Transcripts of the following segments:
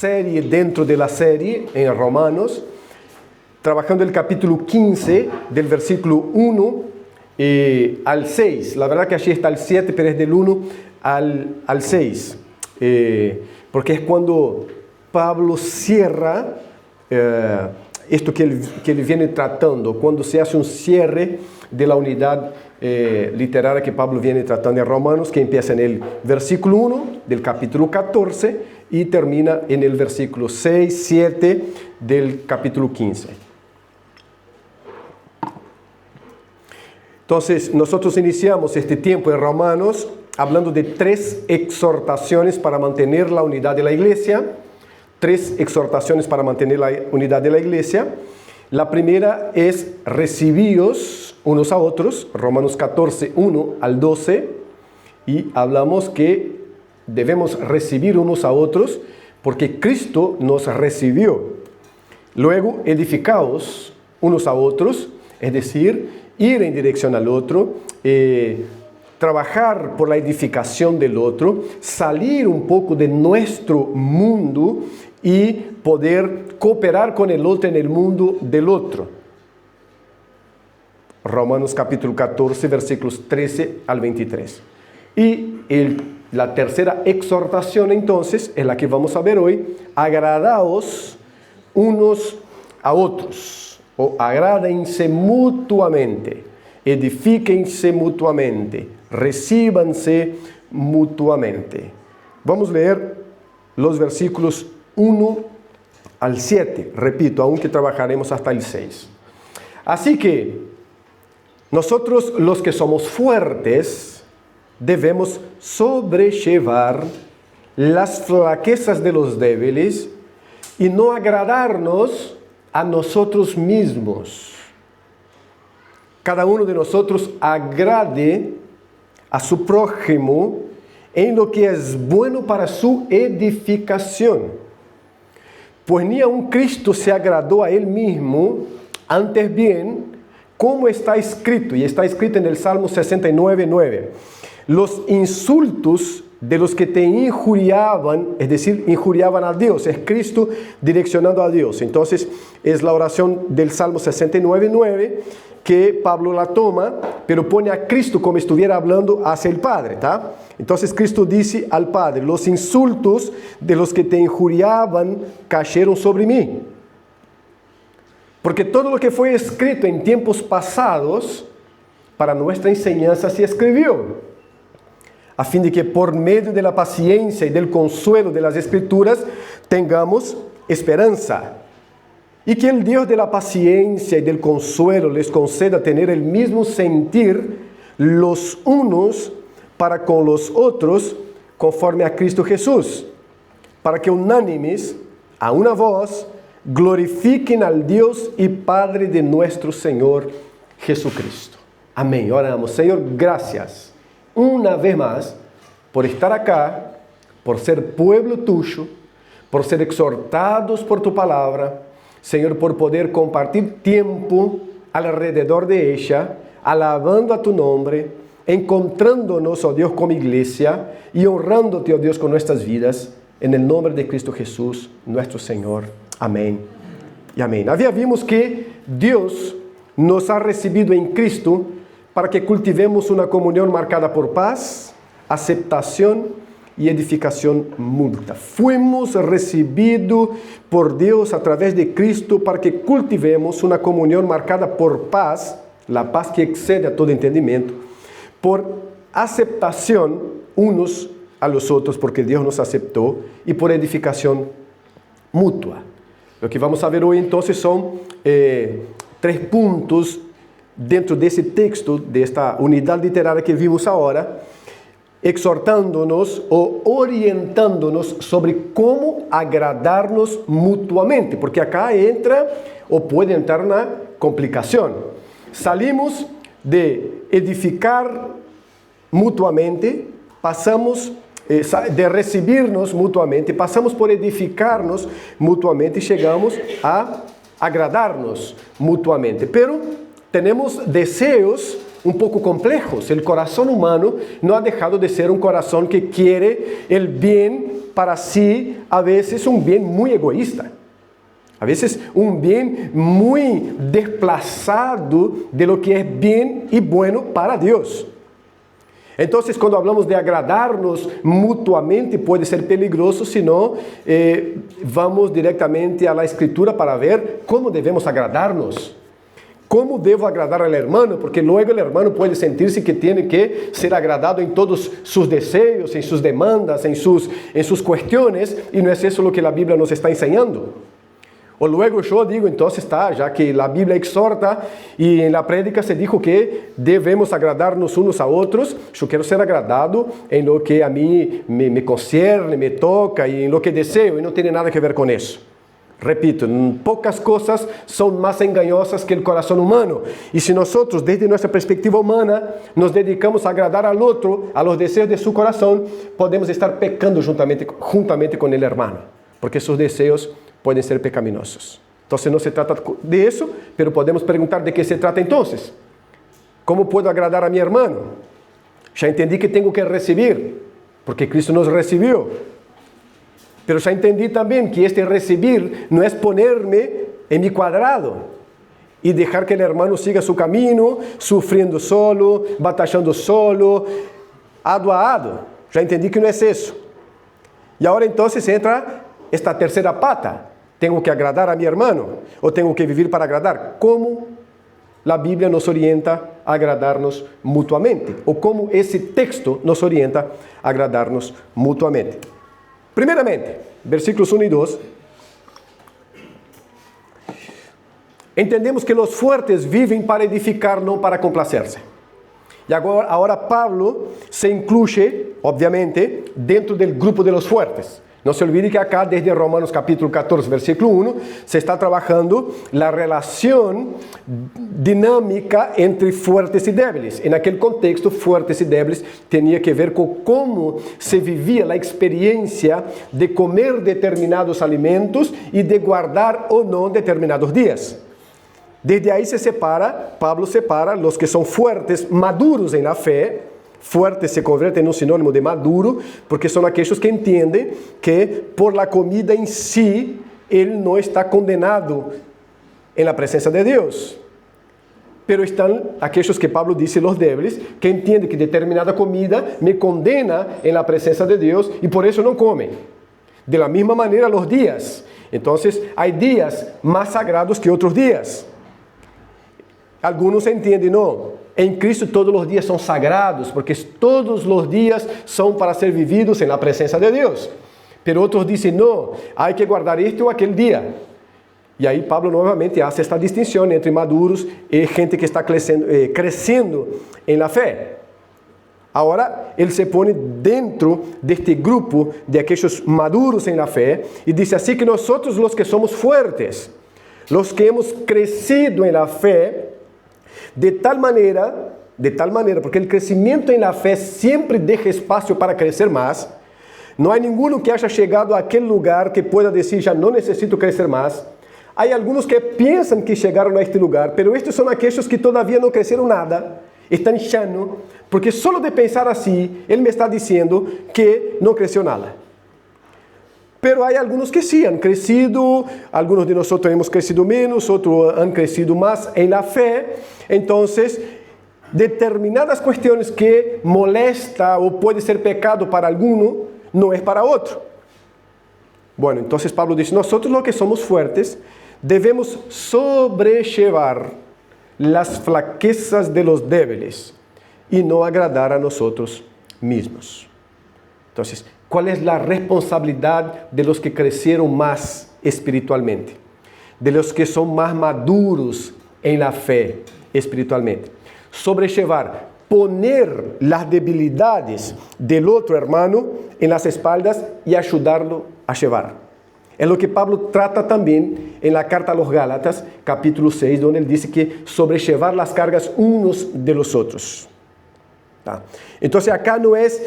serie dentro de la serie en Romanos, trabajando el capítulo 15 del versículo 1 al 6. La verdad que allí está el 7, pero es del 1 al 6. Porque es cuando Pablo cierra esto que él viene tratando, cuando se hace un cierre de la unidad literaria que Pablo viene tratando en Romanos, que empieza en el versículo 1 del capítulo 14 y termina en el versículo 6, 7 del capítulo 15. Entonces, nosotros iniciamos este tiempo en Romanos hablando de 3 exhortaciones para mantener la unidad de la iglesia. 3 exhortaciones para mantener la unidad de la iglesia. La primera es recibíos unos a otros, Romanos 14, 1 al 12, y hablamos que debemos recibir unos a otros porque Cristo nos recibió. Luego, edificaos unos a otros, es decir, ir en dirección al otro, trabajar por la edificación del otro, salir un poco de nuestro mundo y poder cooperar con el otro en el mundo del otro. Romanos capítulo 14, versículos 13 al 23. Y la tercera exhortación entonces es la que vamos a ver hoy: agradaos unos a otros, o agrádense mutuamente, edifíquense mutuamente, recíbanse mutuamente. Vamos a leer los versículos 1 al 7, repito, aunque trabajaremos hasta el 6. Así que nosotros los que somos fuertes debemos sobrellevar las flaquezas de los débiles y no agradarnos a nosotros mismos. Cada uno de nosotros agrade a su prójimo en lo que es bueno para su edificación. Pues ni aun Cristo se agradó a él mismo, antes bien, como está escrito, y está escrito en el Salmo 69, 9, los insultos de los que te injuriaban, es decir, injuriaban a Dios, es Cristo direccionando a Dios. Entonces, es la oración del Salmo 69, 9, que Pablo la toma, pero pone a Cristo como estuviera hablando hacia el Padre, ¿tá? Entonces Cristo dice al Padre: los insultos de los que te injuriaban cayeron sobre mí. Porque todo lo que fue escrito en tiempos pasados, para nuestra enseñanza se escribió, a fin de que por medio de la paciencia y del consuelo de las Escrituras tengamos esperanza. Y que el Dios de la paciencia y del consuelo les conceda tener el mismo sentir los unos para con los otros, conforme a Cristo Jesús, para que unánimes, a una voz, glorifiquen al Dios y Padre de nuestro Señor Jesucristo. Amén. Oramos. Señor, gracias una vez más por estar acá, por ser pueblo tuyo, por ser exhortados por tu palabra. Señor, por poder compartir tiempo alrededor de ella, alabando a tu nombre, encontrándonos, oh Dios, como iglesia y honrándote, oh Dios, con nuestras vidas, en el nombre de Cristo Jesús, nuestro Señor. Amén y amén. Había vimos que Dios nos ha recibido en Cristo para que cultivemos una comunión marcada por paz, aceptación y edificación mutua. Fuimos recibidos por Dios a través de Cristo para que cultivemos una comunión marcada por paz, la paz que excede a todo entendimiento, por aceptación unos a los otros, porque Dios nos aceptó, y por edificación mutua. Lo que vamos a ver hoy entonces son 3 puntos dentro de ese texto, de esta unidad literaria que vimos ahora, exhortándonos o orientándonos sobre cómo agradarnos mutuamente, porque acá entra o puede entrar una complicación. Salimos de edificar mutuamente, pasamos de recibirnos mutuamente, pasamos por edificarnos mutuamente y llegamos a agradarnos mutuamente. Pero tenemos deseos un poco complejos. El corazón humano no ha dejado de ser un corazón que quiere el bien para sí, a veces un bien muy egoísta. A veces un bien muy desplazado de lo que es bien y bueno para Dios. Entonces, cuando hablamos de agradarnos mutuamente, puede ser peligroso si no vamos directamente a la Escritura para ver cómo debemos agradarnos. ¿Cómo debo agradar al hermano? Porque luego el hermano puede sentirse que tiene que ser agradado en todos sus deseos, en sus demandas, en sus cuestiones, y no es eso lo que la Biblia nos está enseñando. O luego yo digo, entonces está, ya que la Biblia exhorta y en la prédica se dijo que debemos agradarnos unos a otros, yo quiero ser agradado en lo que a mí me concierne, me toca y en lo que deseo, y no tiene nada que ver con eso. Repito, pocas cosas son más engañosas que el corazón humano. Y si nosotros, desde nuestra perspectiva humana, nos dedicamos a agradar al otro, a los deseos de su corazón, podemos estar pecando juntamente con el hermano, porque sus deseos pueden ser pecaminosos. Entonces no se trata de eso, pero podemos preguntar de qué se trata entonces. ¿Cómo puedo agradar a mi hermano? Ya entendí que tengo que recibir, porque Cristo nos recibió. Pero ya entendí también que este recibir no es ponerme en mi cuadrado y dejar que el hermano siga su camino, sufriendo solo, batallando solo, ado a ado. Ya entendí que no es eso. Y ahora entonces entra esta tercera pata. Tengo que agradar a mi hermano o tengo que vivir para agradar. ¿Cómo la Biblia nos orienta a agradarnos mutuamente? ¿O cómo ese texto nos orienta a agradarnos mutuamente? Primeramente, versículos 1 y 2. Entendemos que los fuertes viven para edificar, no para complacerse. Y ahora Pablo se incluye, obviamente, dentro del grupo de los fuertes. No se olvide que acá, desde Romanos capítulo 14, versículo 1, se está trabajando la relación dinámica entre fuertes y débiles. En aquel contexto, fuertes y débiles tenía que ver con cómo se vivía la experiencia de comer determinados alimentos y de guardar o no determinados días. Desde ahí Pablo separa los que son fuertes, maduros en la fe. Fuerte se convierte en un sinónimo de maduro, porque son aquellos que entienden que por la comida en sí, él no está condenado en la presencia de Dios. Pero están aquellos que Pablo dice, los débiles, que entienden que determinada comida me condena en la presencia de Dios y por eso no comen. De la misma manera los días. Entonces hay días más sagrados que otros días. Algunos entienden, no. En Cristo todos los días son sagrados, porque todos los días son para ser vividos en la presencia de Dios. Pero otros dicen, no, hay que guardar este o aquel día. Y ahí Pablo nuevamente hace esta distinción entre maduros y gente que está creciendo en la fe. Ahora, él se pone dentro de este grupo de aquellos maduros en la fe y dice así que nosotros los que somos fuertes, los que hemos crecido en la fe, de tal manera, porque el crecimiento en la fe siempre deja espacio para crecer más. No hay ninguno que haya llegado a aquel lugar que pueda decir, ya no necesito crecer más. Hay algunos que piensan que llegaron a este lugar, pero estos son aquellos que todavía no crecieron nada, están llanos, porque solo de pensar así, él me está diciendo que no creció nada. Pero hay algunos que sí han crecido, algunos de nosotros hemos crecido menos, otros han crecido más en la fe. Entonces, determinadas cuestiones que molesta o puede ser pecado para alguno, no es para otro. Bueno, entonces Pablo dice, nosotros los que somos fuertes debemos sobrellevar las flaquezas de los débiles y no agradar a nosotros mismos. Entonces, ¿cuál es la responsabilidad de los que crecieron más espiritualmente? De los que son más maduros en la fe espiritualmente. Sobrellevar, poner las debilidades del otro hermano en las espaldas y ayudarlo a llevar. Es lo que Pablo trata también en la carta a los Gálatas, capítulo 6, donde él dice que sobrellevar las cargas unos de los otros. ¿Tá? Entonces acá no es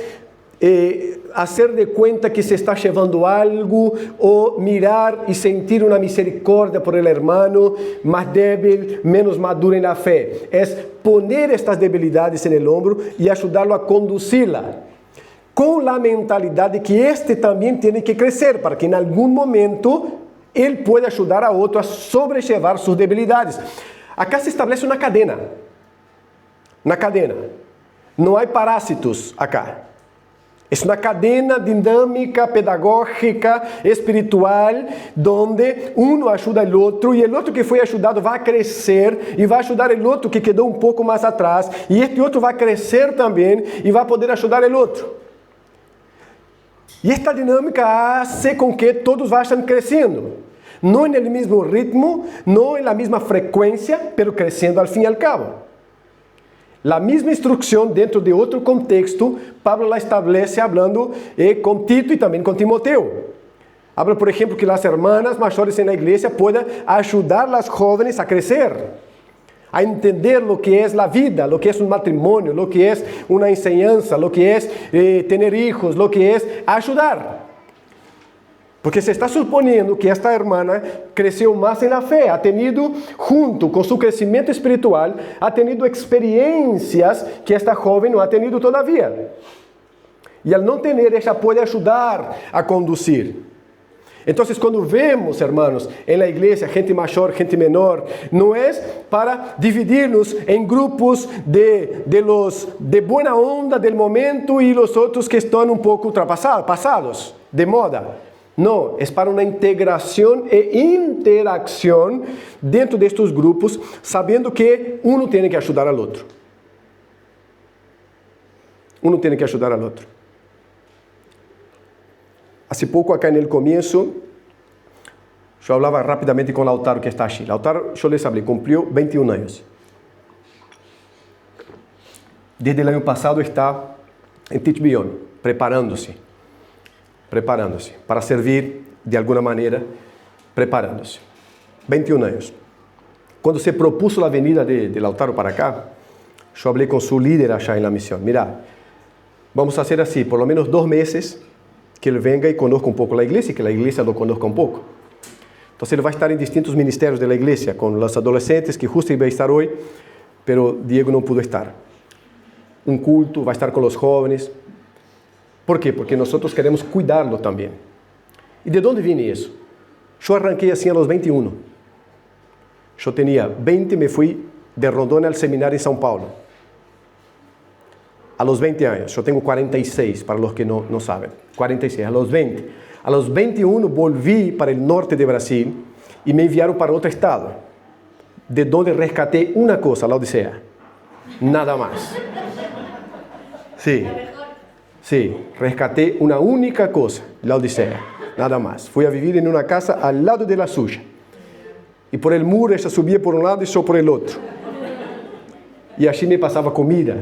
hacer de cuenta que se está llevando algo o mirar y sentir una misericordia por el hermano más débil, menos maduro en la fe. Es poner estas debilidades en el hombro y ayudarlo a conducirla, con la mentalidad de que este también tiene que crecer para que en algún momento él pueda ayudar a otro a sobrellevar sus debilidades. Acá se establece una cadena. Una cadena. No hay parásitos acá. Es una cadena dinámica, pedagógica, espiritual, donde uno ayuda al otro y el otro que fue ayudado va a crecer y va a ayudar al otro que quedó un poco más atrás y este otro va a crecer también y va a poder ayudar al otro. Y esta dinámica hace con que todos vayan creciendo, no en el mismo ritmo, no en la misma frecuencia, pero creciendo al fin y al cabo. La misma instrucción dentro de otro contexto, Pablo la establece hablando con Tito y también con Timoteo. Habla, por ejemplo, que las hermanas mayores en la iglesia puedan ayudar a las jóvenes a crecer, a entender lo que es la vida, lo que es un matrimonio, lo que es una enseñanza, lo que es tener hijos, lo que es ayudar. Porque se está suponiendo que esta hermana creció más en la fe, ha tenido, junto con su crecimiento espiritual, ha tenido experiencias que esta joven no ha tenido todavía. Y al no tener, ella puede ayudar a conducir. Entonces, cuando vemos, hermanos, en la iglesia, gente mayor, gente menor, no es para dividirnos en grupos de buena onda del momento y los otros que están un poco pasados, de moda. No, es para una integración e interacción dentro de estos grupos, sabiendo que uno tiene que ayudar al otro. Uno tiene que ayudar al otro. Hace poco, acá en el comienzo, yo hablaba rápidamente con Lautaro, que está allí. Lautaro, yo les hablé, cumplió 21 años. Desde el año pasado está en Titbión, preparándose para servir de alguna manera, preparándose. 21 años. Cuando se propuso la venida de Lautaro para acá, yo hablé con su líder allá en la misión. Mira, vamos a hacer así, por lo menos 2 meses, que él venga y conozca un poco la iglesia, y que la iglesia lo conozca un poco. Entonces él va a estar en distintos ministerios de la iglesia, con los adolescentes, que justo iba a estar hoy, pero Diego no pudo estar. Un culto, va a estar con los jóvenes. ¿Por qué? Porque nosotros queremos cuidarlo también. ¿Y de dónde viene eso? Yo arranqué así a los 21. Yo tenía 20, me fui de Rondônia al seminario en São Paulo. A los 20 años, yo tengo 46, para los que no saben. 46, a los 20. A los 21 volví para el norte de Brasil y me enviaron para otro estado, de donde rescaté una cosa, la Odisea. Nada más. Sí, rescaté una única cosa, la Odisea, nada más. Fui a vivir en una casa al lado de la suya. Y por el muro ella subía por un lado y yo por el otro. Y allí me pasaba comida.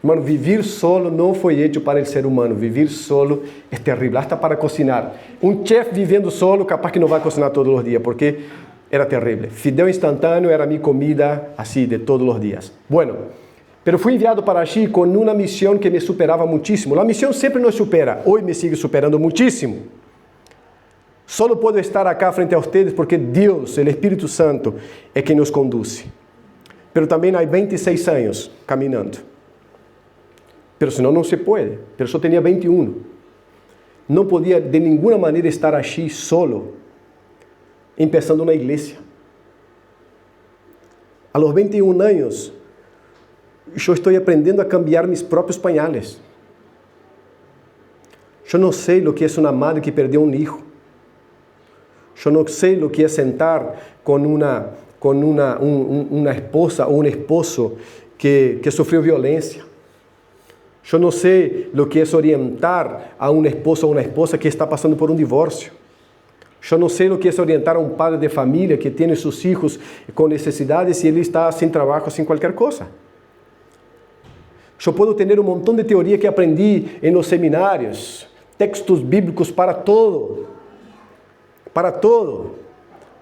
Hermano, vivir solo no fue hecho para el ser humano. Vivir solo es terrible, hasta para cocinar. Un chef viviendo solo capaz que no va a cocinar todos los días, porque era terrible. Fideo instantáneo era mi comida así de todos los días. Bueno, pero fui enviado para allí con una misión que me superaba muchísimo. La misión siempre nos supera. Hoy me sigue superando muchísimo. Solo puedo estar acá frente a ustedes porque Dios, el Espíritu Santo, es quien nos conduce. Pero también hay 26 años caminando. Pero si no, no se puede. Pero yo tenía 21. No podía de ninguna manera estar allí solo, empezando una iglesia. A los 21 años, yo estoy aprendiendo a cambiar mis propios pañales. Yo no sé lo que es una madre que perdió un hijo. Yo no sé lo que es sentar con una esposa o un esposo que sufrió violencia. Yo no sé lo que es orientar a un esposo o una esposa que está pasando por un divorcio. Yo no sé lo que es orientar a un padre de familia que tiene sus hijos con necesidades y él está sin trabajo, sin cualquier cosa. Yo puedo tener un montón de teoría que aprendí en los seminarios, textos bíblicos para todo,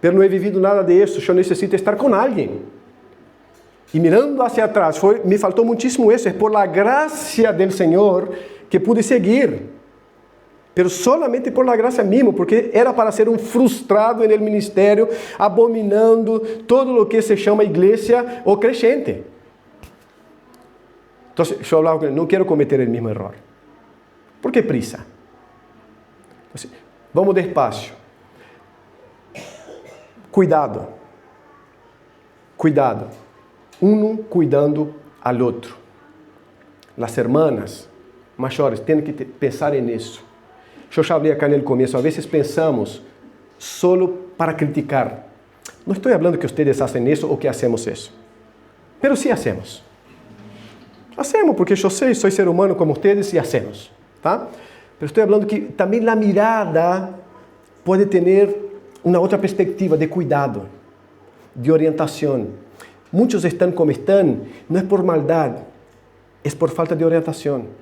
pero no he vivido nada de eso. Yo necesito estar con alguien. Y mirando hacia atrás, me faltó muchísimo eso. Es por la gracia del Señor que pude seguir, pero solamente por la gracia misma, porque era para ser un frustrado en el ministerio, abominando todo lo que se llama iglesia o creyente. Entonces yo hablaba con él, no quiero cometer el mismo error. ¿Por qué prisa? Entonces, vamos despacio. Cuidado. Cuidado. Uno cuidando al otro. Las hermanas mayores tienen que pensar en eso. Yo ya hablé acá en el comienzo, a veces pensamos solo para criticar. No estoy hablando que ustedes hacen eso o que hacemos eso, pero sí hacemos. Hacemos porque yo sé, soy ser humano como ustedes y hacemos, ¿tá? Pero estoy hablando que también la mirada puede tener una otra perspectiva de cuidado, de orientación. Muchos están como están, no es por maldad, es por falta de orientación.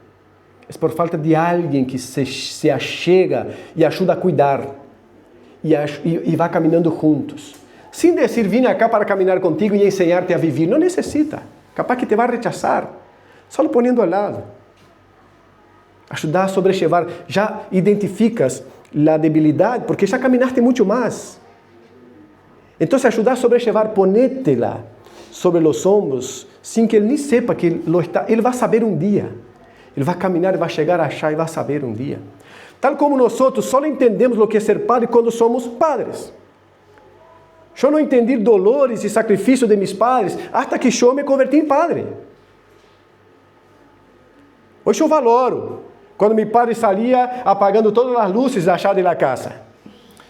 Es por falta de alguien que se achega e ajuda a cuidar. E vai caminhando juntos. Sem dizer, vim acá para caminhar contigo e ensinar-te a viver. Não necessita. Capaz que te vai rechazar. Só lo poniendo ao lado. Ajudar a sobrellevar. Já identificas a debilidade, porque já caminaste muito mais. Então, ajudar a sobrellevar, ponete-la sobre os ombros, sem que ele nem sepa que lo está. Ele vai saber um dia. Ele vai caminhar e vai chegar a achar e vai saber um dia. Tal como nós só entendemos o que é ser padre quando somos padres. Eu não entendi dolores e sacrifícios de meus padres até que eu me converti em padre. Hoje eu valoro quando meu padre saía apagando todas as luzes da chave da casa.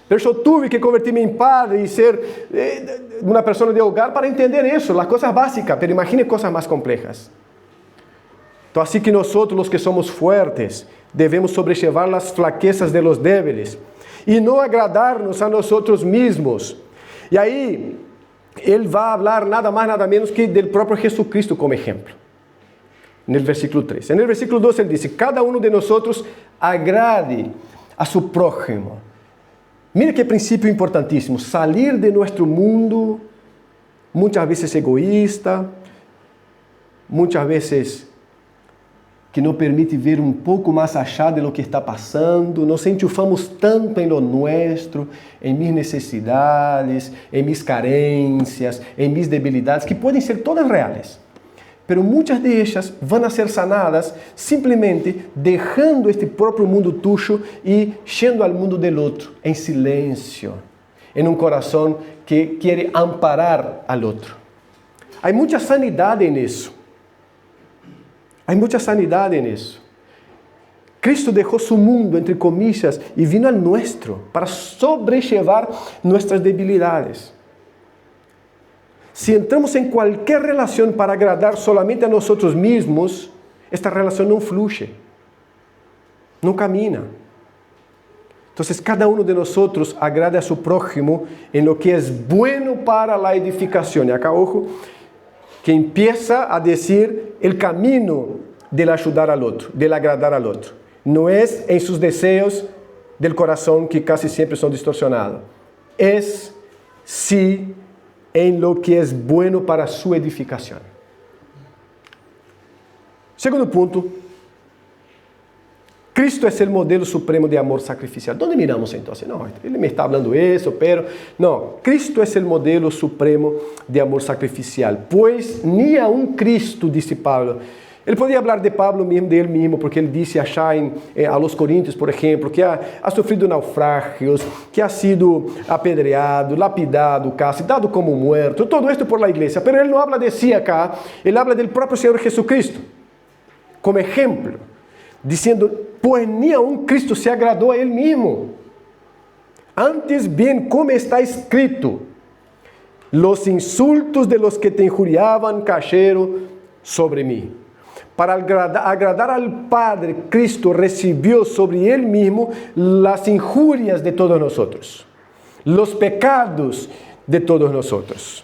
Mas eu tive que convertir-me em padre e ser uma pessoa de hogar para entender isso, as coisas básicas, mas imagine coisas mais complexas. Então, assim que nós, os que somos fuertes, devemos sobrellevar as flaquezas de los débiles e não agradar-nos a nós mesmos. E aí, ele vai falar nada mais, nada menos que do próprio Jesucristo como exemplo. No versículo 3. No versículo 2 ele diz, cada um de nós agrade a su prójimo. Mira que princípio importantíssimo, salir de nosso mundo, muitas vezes egoísta, muitas vezes que não permite ver um pouco mais allá de lo que está passando, nos enchufamos tanto em lo nuestro, em minhas necessidades, em minhas carências, em minhas debilidades, que podem ser todas reais. Pero muitas de ellas vão a ser sanadas simplesmente deixando este próprio mundo tuyo e yendo ao mundo del outro, em silêncio, em um coração que quer amparar al outro. Há muita sanidade nisso. Há muita sanidade nisso. Cristo deixou seu mundo, entre comillas, e vino ao nosso para sobrellevar nossas debilidades. Se entramos em qualquer relação para agradar solamente a nós mesmos, esta relação não flui, não camina. Então, cada um de nós agrada a seu prójimo em lo que é bueno para a edificação. E acá, ojo, que empieza a dizer o caminho de ajudar al outro, de agradar al outro. Não é em seus desejos del coração que casi sempre são distorsionados. É sim em lo que é bueno para sua edificação. Segundo ponto, Cristo é o modelo supremo de amor sacrificial. ¿Dónde miramos então? Não, ele me está falando isso, pero não. Cristo é o modelo supremo de amor sacrificial. Pois nem a um Cristo, disse Pablo. Ele podia falar de Pablo mesmo, dele mesmo, porque ele disse a los Coríntios, por exemplo, que ha sofrido naufrágios, que ha sido apedreado, lapidado, casi dado como muerto, todo esto por la iglesia. Pero ele não habla de si acá, ele habla del próprio Senhor Jesucristo, como exemplo, dizendo, pois nem a um Cristo se agradou a ele mesmo. Antes bem, como está escrito, los insultos de los que te injuriaban cayeron sobre mí. Para agradar al Padre, Cristo recibió sobre Él mismo las injurias de todos nosotros, los pecados de todos nosotros.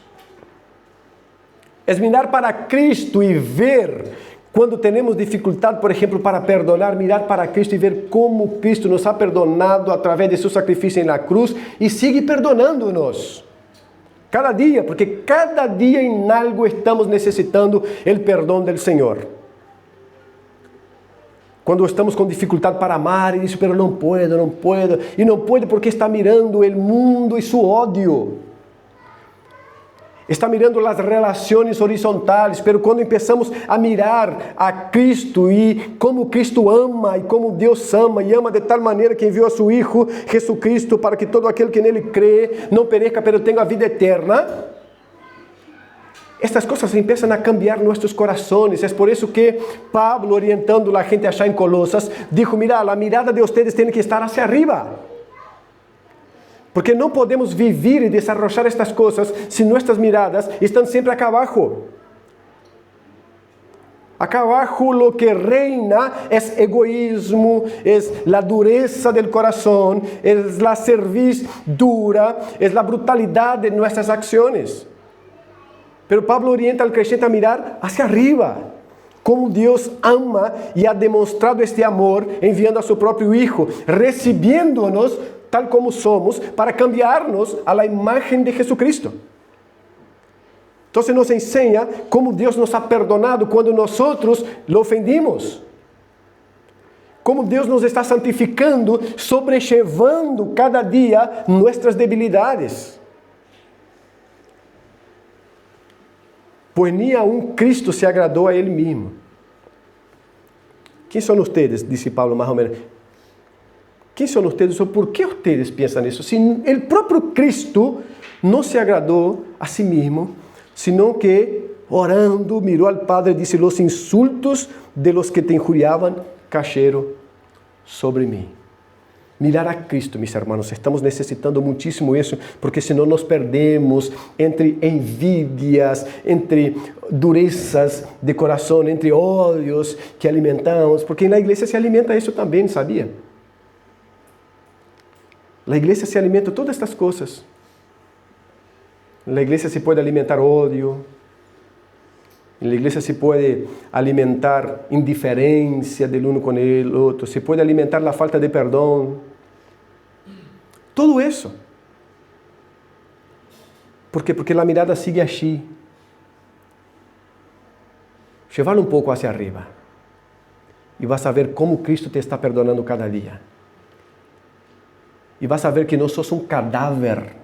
Es mirar para Cristo y ver, quando temos dificuldade, por exemplo, para perdonar, mirar para Cristo e ver como Cristo nos ha perdonado através de seu sacrifício na cruz e sigue perdonando-nos. Cada dia, porque cada dia em algo estamos necessitando o perdão do Senhor. Quando estamos com dificuldade para amar e diz, pero não puedo, não puedo. E não pode porque está mirando o mundo e seu ódio. Está mirando as relações horizontais, pero quando começamos a mirar a Cristo e como Cristo ama e como Deus ama, e ama de tal maneira que enviou a seu Hijo, Jesucristo, para que todo aquele que nele crê não pereça, pero tenha a vida eterna. Estas coisas começam a cambiar nossos corações. É por isso que Pablo, orientando a gente allá em Colosas, dijo, mira, a mirada de vocês tem que estar hacia arriba. Porque não podemos viver e desarrollar estas coisas se nossas miradas estão sempre acá abaixo. Acá abaixo lo que reina é egoísmo, é a dureza del coração, é a cerviz dura, é a brutalidade de nossas ações. Pero Pablo orienta al creyente a mirar hacia arriba, como Deus ama e ha demonstrado este amor enviando a seu próprio Hijo, recibiendo-nos tal como somos, para cambiarnos a la imagen de Jesucristo. Entonces nos enseña como Deus nos ha perdonado quando nosotros lo ofendimos. Como Deus nos está santificando, sobrellevando cada dia nuestras debilidades. Pois nem aún Cristo se agradou a Ele mesmo. Quem são vocês? Disse Pablo mais ou menos. Quem são vocês? Ou por que vocês pensam nisso? Se o próprio Cristo não se agradou a si mesmo, senão que, orando, mirou ao Padre e disse, os insultos de los que te injuriavam cayeron sobre mim. Mirar a Cristo, mis hermanos, estamos necessitando muitíssimo isso, porque senão nos perdemos entre envidias, entre durezas de coração, entre ódios que alimentamos, porque na igreja se alimenta isso também, sabia? Na igreja se alimenta todas estas coisas. Na igreja se pode alimentar ódio, na igreja se pode alimentar indiferença del uno com o outro, se pode alimentar a falta de perdão. Tudo isso. ¿Por quê? Porque a mirada sigue assim. Llevar um pouco hacia arriba. E vas a ver como Cristo te está perdonando cada dia. E vas a ver que não sos um cadáver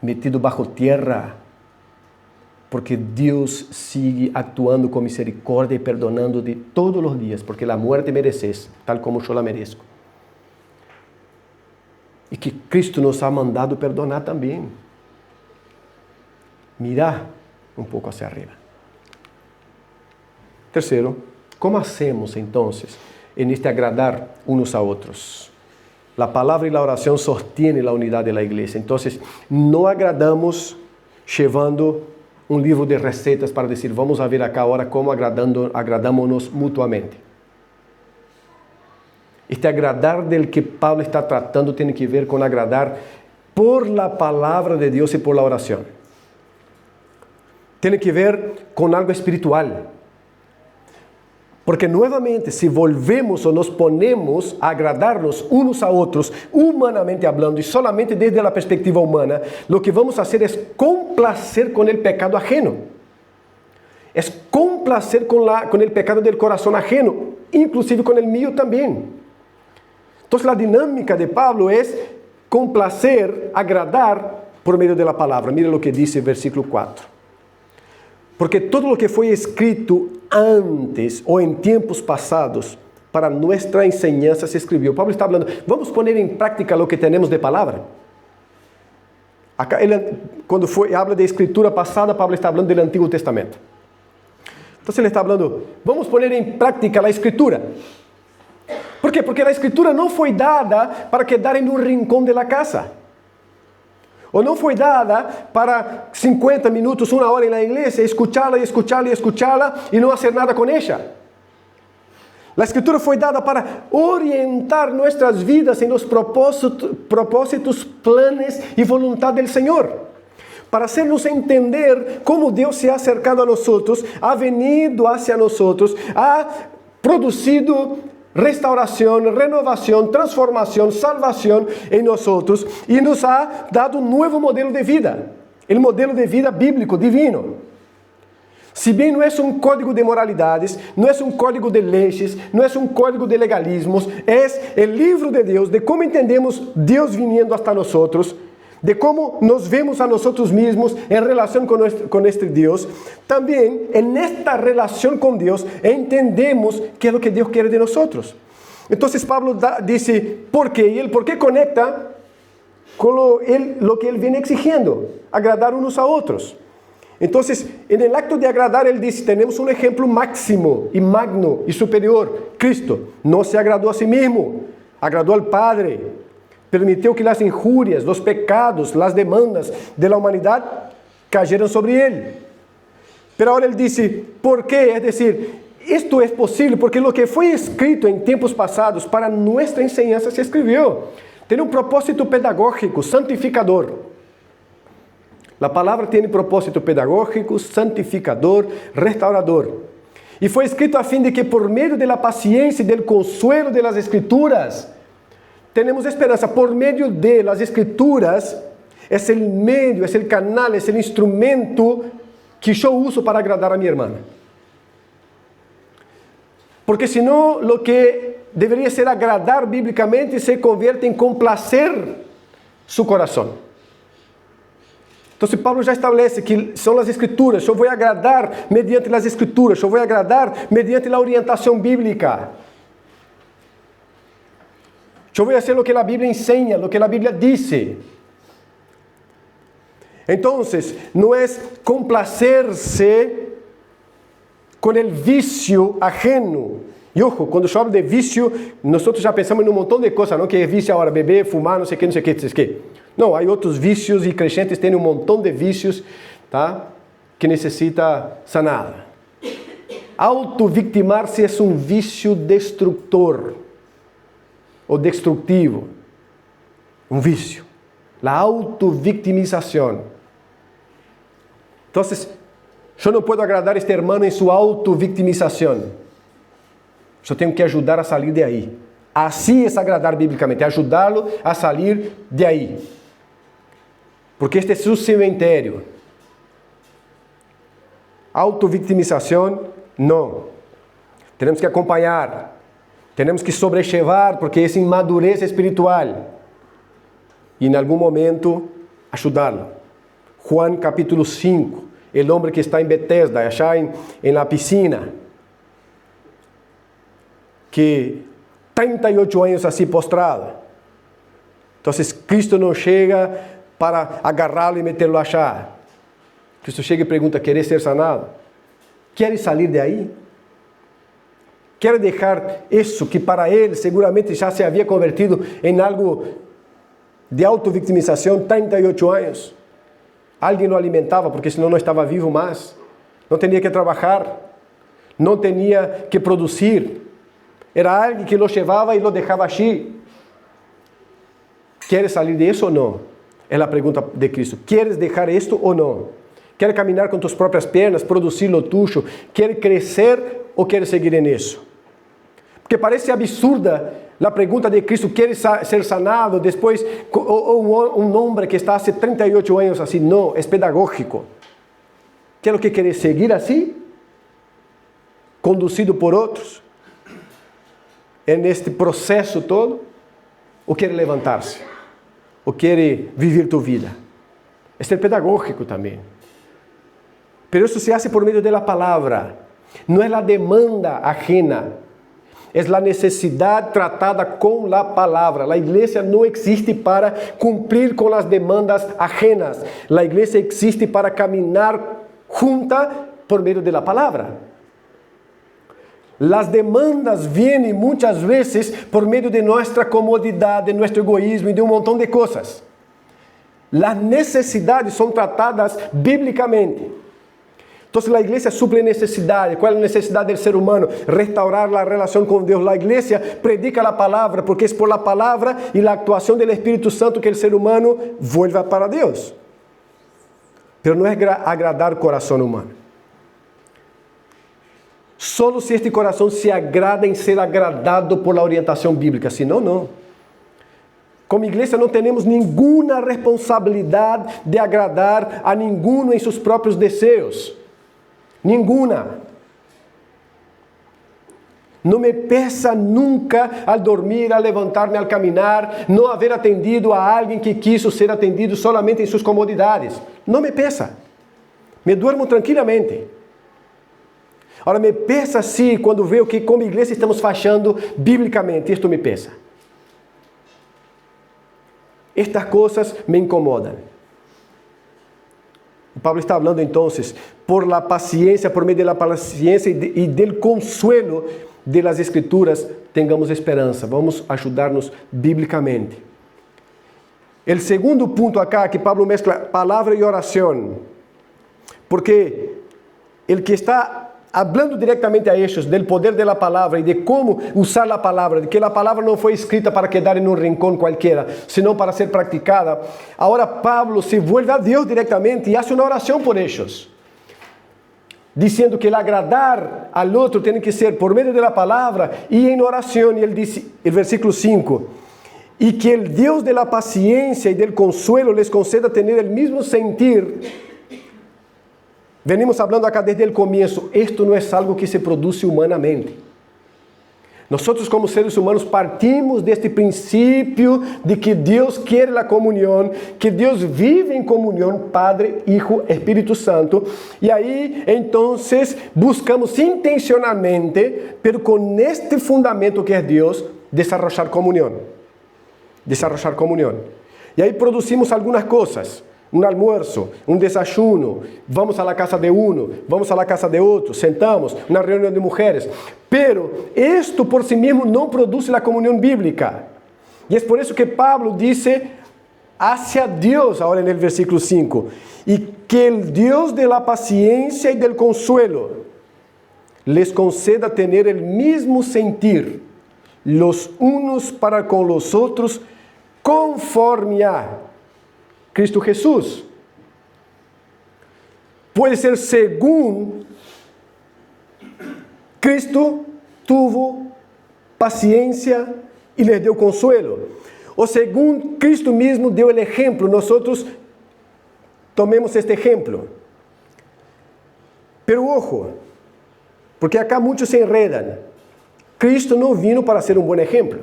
metido bajo tierra, porque Deus sigue actuando com misericórdia e perdonando de todos os dias, porque a muerte mereces, tal como eu la merezco. E que Cristo nos ha mandado perdonar também. Mirar um pouco hacia arriba. Terceiro, como hacemos entonces en este agradar unos a otros? La palabra y la oración sostienen la unidad de la iglesia. Entonces, no agradamos llevando un libro de recetas para decir, vamos a ver acá ahora cómo agradamos mutuamente. Este agradar del que Pablo está tratando tiene que ver con agradar por la palabra de Dios y por la oración. Tiene que ver con algo espiritual. Porque nuevamente, si volvemos o nos ponemos a agradarnos unos a otros, humanamente hablando, y solamente desde la perspectiva humana, lo que vamos a hacer es complacer con el pecado ajeno. Es complacer con el pecado del corazón ajeno, inclusive con el mío también. Entonces la dinámica de Pablo es complacer, agradar por medio de la palabra. Mira lo que dice el versículo 4. Porque todo lo que foi escrito antes ou em tempos passados para nossa enseñanza se escreveu. Pablo está falando, vamos poner em prática lo que temos de palavra. Acá, quando habla de escritura passada, Pablo está falando do Antigo Testamento. Então ele está falando, vamos poner em prática a escritura. ¿Por quê? Porque a escritura não foi dada para quedar em um rincão de la casa. Ou não foi dada para 50 minutos, uma hora na igreja, escuchá-la e não fazer nada com ela. A Escritura foi dada para orientar nossas vidas em los propósitos, planos e vontade do Senhor. Para hacernos entender como Deus se ha acercado a nós, ha venido hacia nós, ha produzido restauração, renovação, transformação, salvação em nós e nos ha dado um novo modelo de vida, o modelo de vida bíblico, divino. Si bien no es un código de moralidades, no es un código de leyes, no es un código de legalismos, es el libro de Dios, de cómo entendemos Dios viniendo hasta nosotros, de cómo nos vemos a nosotros mismos en relación con este Dios. También en esta relación con Dios entendemos qué es lo que Dios quiere de nosotros. Entonces Pablo dice, ¿por qué? Y el por qué conecta con lo que él viene exigiendo, agradar unos a otros. Entonces, en el acto de agradar, él dice, tenemos un ejemplo máximo y magno y superior, Cristo. No se agradó a sí mismo, agradó al Padre. Permitió que las injurias, los pecados, las demandas de la humanidad cayeran sobre él. Pero ahora él dice, ¿por qué? Es decir, esto es posible porque lo que fue escrito en tiempos pasados para nuestra enseñanza se escribió. Tiene un propósito pedagógico, santificador. La palabra tiene propósito pedagógico, santificador, restaurador. Y fue escrito a fin de que por medio de la paciencia y del consuelo de las Escrituras, tenemos esperanza. Por medio de las Escrituras, es el medio, es el canal, es el instrumento que yo uso para agradar a mi hermana. Porque si no, lo que debería ser agradar bíblicamente se convierte en complacer su corazón. Entonces Pablo ya establece que son las Escrituras. Yo voy a agradar mediante las Escrituras. Yo voy a agradar mediante la orientación bíblica. Yo voy a hacer lo que la Biblia enseña, lo que la Biblia dice. Entonces, no es complacerse con el vicio ajeno. E ojo, quando eu hablo de vício, nós já pensamos em um montão de coisas, não? Que é vício agora, beber, fumar, não sei o que, não sei o que, não sei o que. Não, há outros vícios e crentes têm um montão de vícios, tá? Que necessita sanar. Autovictimar-se é um vício destructor ou destrutivo. Um vício. A autovictimização. Então, eu não posso agradar este hermano em sua autovictimização. Eu tenho que ajudar a sair de aí. Assim é agradar biblicamente, ajudá-lo a sair de aí. Porque este é seu cemitério. Autovictimização, não. Temos que acompanhar. Temos que sobrellevar, porque é inmadurez espiritual. E em algum momento, ajudá-lo. Juan capítulo 5. O homem que está em Betesda, allá em la piscina. Que 38 anos assim postrado. Então, Cristo não chega para agarrá-lo e metê-lo a chá. Cristo chega e pergunta, ¿queres ser sanado? ¿Queres sair de aí? ¿Queres deixar isso que para ele seguramente já se havia convertido em algo de autovictimização, 38 anos? Alguém o alimentava porque senão não estava vivo mais. Não tinha que trabalhar. Não tinha que produzir. Era alguém que lo levava e lo deixava assim. ¿Queres salir de isso ou não? É a pergunta de Cristo. ¿Queres deixar isto ou não? ¿Queres caminhar com tus próprias pernas, produzir lo tuyo? ¿Queres crescer ou queres seguir nisso? Porque parece absurda a pergunta de Cristo. ¿Queres ser sanado? Depois, um homem que está há 38 anos assim. Não, é pedagógico. ¿Qué es lo que queres seguir assim? Conducido por outros? En este processo todo, ou quer levantar-se, ou quer viver tu vida. Este é pedagógico também. Pero isso se hace por meio da palavra. Não é a demanda ajena, é a necessidade tratada com a palavra. A igreja não existe para cumprir com as demandas ajenas. A igreja existe para caminhar junta por meio da palavra. Las demandas vienen muchas veces por medio de nuestra comodidad, de nuestro egoísmo y de un montón de cosas. Las necesidades son tratadas bíblicamente. Entonces la iglesia suple necesidades. ¿Cuál es la necesidad del ser humano? Restaurar la relación con Dios. La iglesia predica la palabra porque es por la palabra y la actuación del Espíritu Santo que el ser humano vuelve para Dios. Pero no es agradar el corazón humano. Solo se este coração se agrada em ser agradado por la orientação bíblica, senão não. Como igreja não temos nenhuma responsabilidade de agradar a ninguno em seus próprios desejos. Ninguna. No me pesa nunca al dormir, al levantarme, al caminar, no haber atendido a alguien que quiso ser atendido solamente en sus comodidades. No me pesa. Me duermo tranquilamente. Ahora, me pesa sim quando vejo que como igreja estamos fachando biblicamente. Isto me pesa. Estas coisas me incomodam. Pablo está hablando entonces, por la paciencia, por medio de la paciencia y del consuelo de las escrituras, tengamos esperança. Vamos ajudar-nos biblicamente. El segundo punto acá, que Pablo mezcla palavra e oração, porque el que está hablando directamente a ellos del poder de la palabra y de cómo usar la palabra, de que la palabra no fue escrita para quedar en un rincón cualquiera, sino para ser practicada. Ahora Pablo se vuelve a Dios directamente y hace una oración por ellos, diciendo que el agradar al otro tiene que ser por medio de la palabra y en oración. Y él dice, el versículo 5, y que el Dios de la paciencia y del consuelo les conceda tener el mismo sentir. Venimos hablando acá desde el comienzo, esto no es algo que se produce humanamente. Nosotros como seres humanos partimos de este princípio de que Deus quer a comunhão, que Deus vive em comunhão, Padre, Hijo, Espírito Santo, e aí, então, buscamos intencionalmente, pero com este fundamento que é Deus, desarrollar comunhão. Desarrollar comunhão. E aí produzimos algumas coisas. Um almuerzo, um desayuno, vamos a la casa de uno, vamos a la casa de outro, sentamos, uma reunião de mulheres. Pero esto por si mismo não produz a comunhão bíblica. E é por isso que Pablo disse hacia Deus, agora no versículo 5, e que o Deus de la paciencia e del consuelo les conceda tener el mismo sentir, los unos para con los otros, conforme a Cristo Jesús. Puede ser según Cristo tuvo paciencia y les dio consuelo. O según Cristo mismo dio el ejemplo. Nosotros tomemos este ejemplo. Pero ojo, porque acá muchos se enredan. Cristo no vino para ser un buen ejemplo.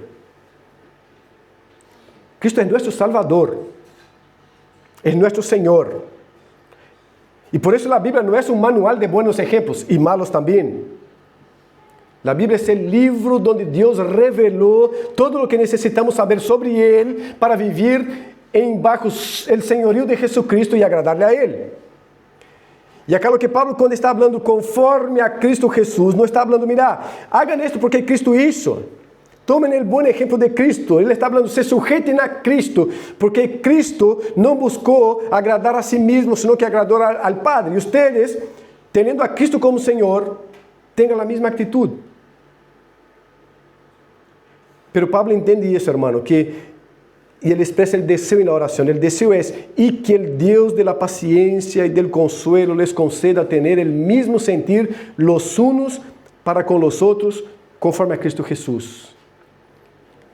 Cristo es nuestro Salvador. Es nuestro Señor. Y por eso la Biblia no es un manual de buenos ejemplos y malos también. La Biblia es el libro donde Dios reveló todo lo que necesitamos saber sobre Él para vivir bajo el señorío de Jesucristo y agradarle a Él. Y acá lo que Pablo cuando está hablando conforme a Cristo Jesús, no está hablando, mira, hagan esto porque Cristo hizo. Tomen el buen ejemplo de Cristo. Él está hablando, se sujeten a Cristo, porque Cristo no buscó agradar a sí mismo, sino que agradó al Padre. Y ustedes, teniendo a Cristo como Señor, tengan la misma actitud. Pero Pablo entiende eso, hermano, y él expresa el deseo en la oración. El deseo es, y que el Dios de la paciencia y del consuelo les conceda tener el mismo sentir los unos para con los otros, conforme a Cristo Jesús.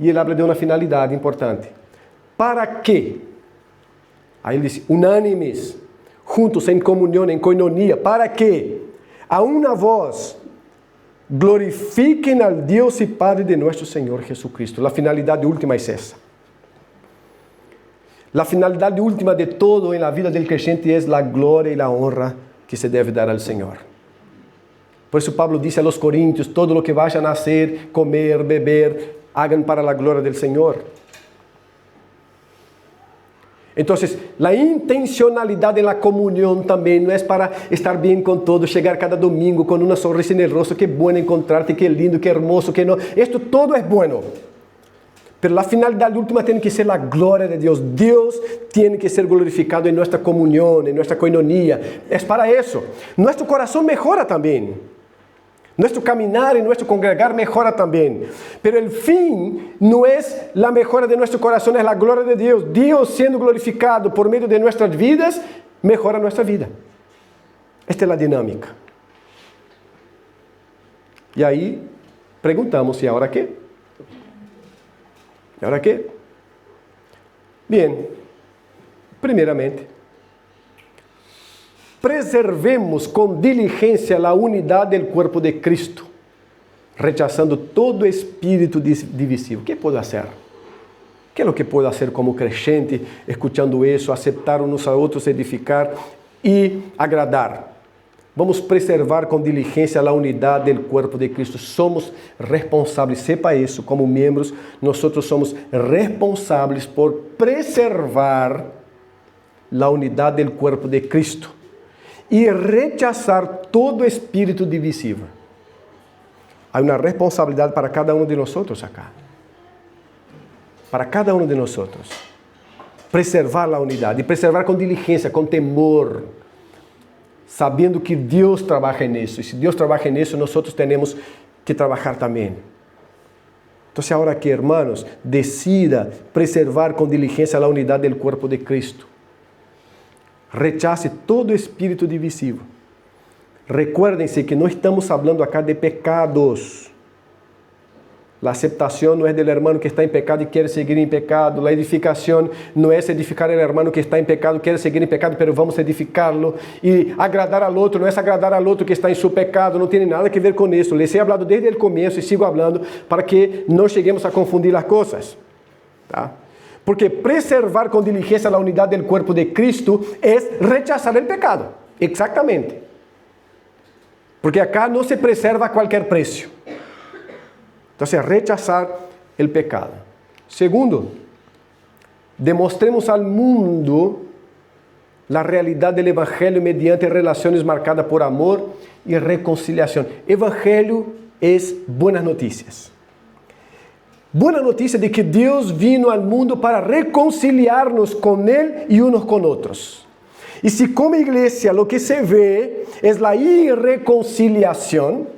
E ele habla de uma finalidade importante. Para que? Aí ele diz, unânimes, juntos em comunhão, em coinonia, para que a uma voz glorifiquem al Deus e Padre de nosso Senhor Jesucristo. A finalidade última é essa. A finalidade última de todo em la vida del creyente é a glória e a honra que se deve dar ao Senhor. Por isso Pablo disse a los Coríntios, todo lo que vayan a hacer, comer, beber, hagan para la gloria del Señor. Entonces, la intencionalidad en la comunión también no es para estar bien con todos, llegar cada domingo con una sonrisa en el rostro, qué bueno encontrarte, qué lindo, qué hermoso, qué no. Esto todo es bueno. Pero la finalidad última tiene que ser la gloria de Dios. Dios tiene que ser glorificado en nuestra comunión, en nuestra coinonía. Es para eso. Nuestro corazón mejora también. Nuestro caminar y nuestro congregar mejora también. Pero el fin no es la mejora de nuestro corazón, es la gloria de Dios. Dios siendo glorificado por medio de nuestras vidas, mejora nuestra vida. Esta es la dinámica. Y ahí preguntamos, ¿y ahora qué? ¿Y ahora qué? Bien, primeramente, preservemos con diligencia la unidad del cuerpo de Cristo, rechazando todo espíritu divisivo. ¿Qué puedo hacer? ¿Qué es lo que puedo hacer como creyente, escuchando eso, aceptar unos a otros, edificar y agradar? Vamos preservar con diligencia la unidad del cuerpo de Cristo. Somos responsables, sepa eso, como miembros, nosotros somos responsables por preservar la unidad del cuerpo de Cristo y rechazar todo espíritu divisivo. Hay una responsabilidad para cada uno de nosotros acá. Para cada uno de nosotros. Preservar la unidad y preservar con diligencia, con temor, sabiendo que Dios trabaja en eso. Y si Dios trabaja en eso, nosotros tenemos que trabajar también. Entonces ahora aquí, hermanos, decida preservar con diligencia la unidad del cuerpo de Cristo. Rechace todo espíritu divisivo. Recuérdense que no estamos hablando acá de pecados. La aceptación no es del hermano que está en pecado y quiere seguir en pecado. La edificación no es edificar al hermano que está en pecado, quiere seguir en pecado, pero vamos a edificarlo. Y agradar al otro no es agradar al otro que está en su pecado, no tiene nada que ver con eso. Les he hablado desde el comienzo y sigo hablando para que no lleguemos a confundir las cosas. ¿Tá? Porque preservar con diligencia la unidad del cuerpo de Cristo es rechazar el pecado. Exactamente. Porque acá no se preserva a cualquier precio. Entonces, rechazar el pecado. Segundo, demostremos al mundo la realidad del Evangelio mediante relaciones marcadas por amor y reconciliación. Evangelio es buenas noticias. Buena noticia de que Dios vino al mundo para reconciliarnos con Él y unos con otros. Y si como iglesia lo que se ve es la irreconciliación,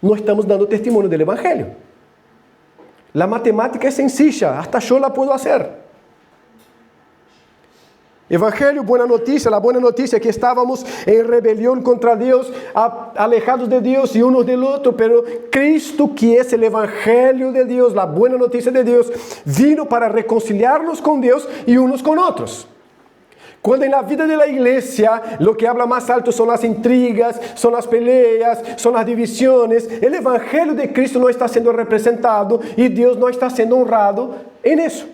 no estamos dando testimonio del Evangelio. La matemática es sencilla, hasta yo la puedo hacer. Evangelio, buena noticia. La buena noticia es que estábamos en rebelión contra Dios, alejados de Dios y unos del otro, pero Cristo, que es el Evangelio de Dios, la buena noticia de Dios, vino para reconciliarnos con Dios y unos con otros. Cuando en la vida de la iglesia lo que habla más alto son las intrigas, son las peleas, son las divisiones, el Evangelio de Cristo no está siendo representado y Dios no está siendo honrado en eso.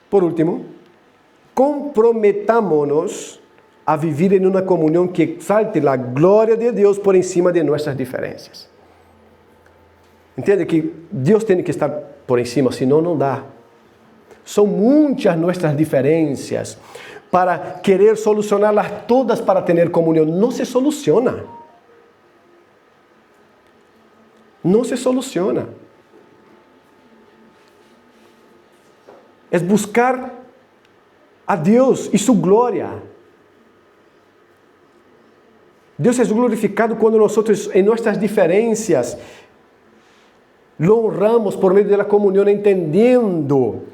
Por último, comprometámonos a vivir en una comunión que exalte la gloria de Dios por encima de nuestras diferencias. Entiende que Dios tiene que estar por encima, si no, no da. Son muchas nuestras diferencias para querer solucionarlas todas para tener comunión. No se soluciona. No se soluciona. Es buscar a Dios y su gloria. Dios es glorificado cuando nosotros en nuestras diferencias lo honramos por medio de la comunión, entendiendo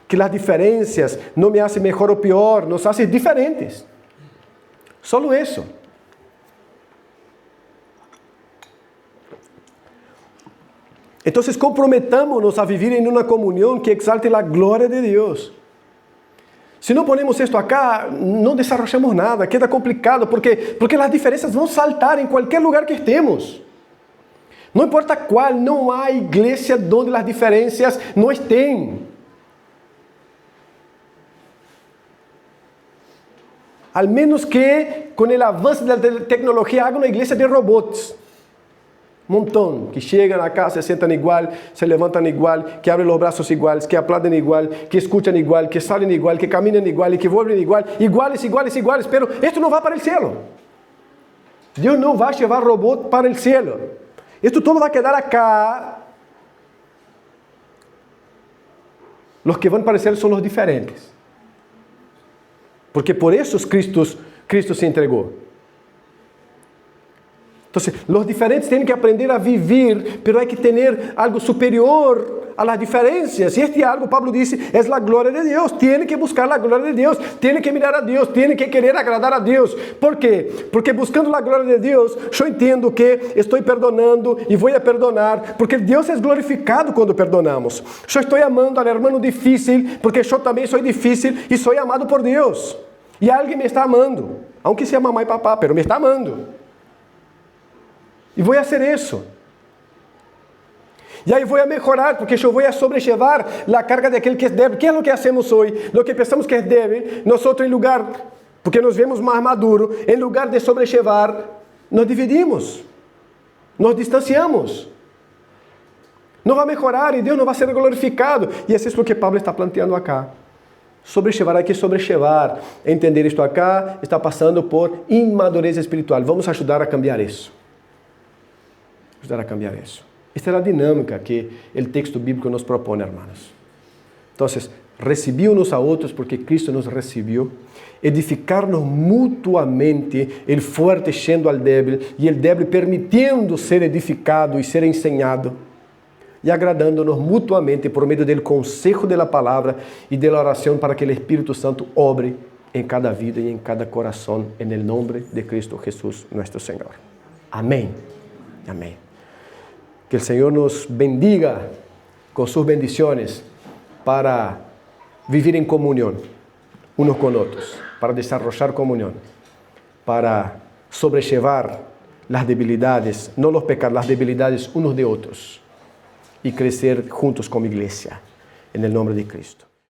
que las diferencias no me hacen mejor o peor, nos hacen diferentes. Solo eso. Entonces comprometámonos a vivir en una comunión que exalte la gloria de Dios. Si no ponemos esto acá, no desarrollamos nada, queda complicado, porque las diferencias van a saltar en cualquier lugar que estemos. No importa cuál, no hay iglesia donde las diferencias no estén. Al menos que con el avance de la tecnología haga una iglesia de robots. Montón, que llegan acá, se sientan igual, se levantan igual, que abren los brazos iguales, que aplauden igual, que escuchan igual, que salen igual, que caminan igual y que vuelven igual, iguales, pero esto no va para el cielo. Dios no va a llevar robot para el cielo. Esto todo va a quedar acá. Los que van para el cielo son los diferentes. Porque por eso Cristo se entregó. Entonces, los diferentes tienen que aprender a vivir, pero hay que tener algo superior a las diferencias. Y este algo, Pablo dice, es la gloria de Dios. Tiene que buscar la gloria de Dios, tiene que mirar a Dios, tiene que querer agradar a Dios. ¿Por qué? Porque buscando la gloria de Dios, yo entiendo que estoy perdonando y voy a perdonar, porque Dios es glorificado cuando perdonamos. Yo estoy amando al hermano difícil, porque yo también soy difícil y soy amado por Dios. Y alguien me está amando, aunque sea mamá y papá, pero me está amando. Y voy a hacer eso. Y ahí voy a mejorar, porque yo voy a sobrellevar la carga de aquel que es débil. ¿Qué es lo que hacemos hoy? Lo que pensamos que es débil, nosotros en lugar, porque nos vemos más maduros, en lugar de sobrellevar, nos dividimos, nos distanciamos. No va a mejorar y Dios no va a ser glorificado. Y eso es lo que Pablo está planteando acá. Sobrellevar, hay que sobrellevar. Entender esto acá está pasando por inmadurez espiritual. Vamos ajudar a cambiar isso. Ajudar a cambiar isso. Esta é a dinâmica que o texto bíblico nos propõe, hermanos. Então, recibir uns a outros porque Cristo nos recebeu, edificar-nos mutuamente, el fuerte sendo al débil e el débil permitindo ser edificado e ser enseñado, e agradando-nos mutuamente por meio do consejo da palavra e da oração para que o Espírito Santo obre em cada vida e em cada coração, em nome de Cristo Jesus, nosso Senhor. Amém. Amém. Que o Senhor nos bendiga com suas bendições para viver em comunhão unos com outros, para desarrollar comunhão, para sobrellevar as debilidades, não os pecados, as debilidades unos de outros e crescer juntos como igreja, em nome de Cristo.